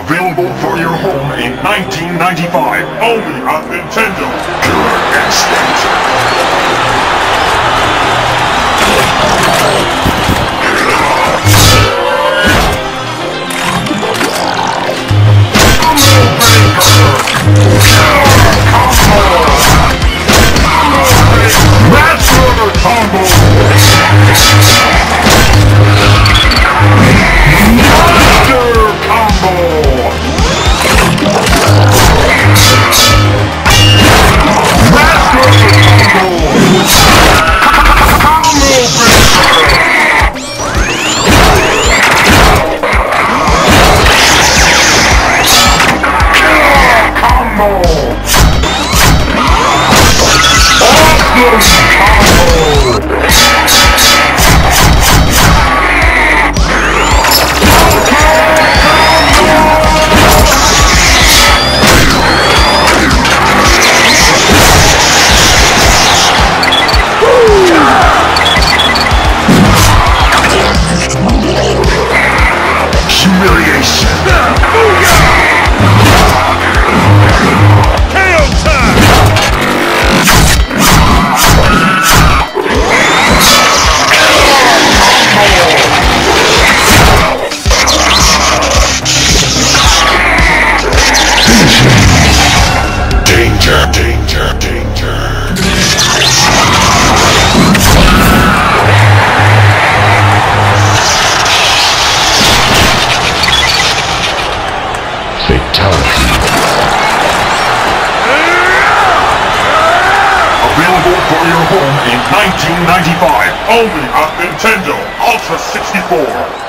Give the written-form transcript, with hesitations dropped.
Available for your home in 1995, only on Nintendo. Killer Instinct. Master Combo! Available for your home in 1995, only on Nintendo Ultra 64.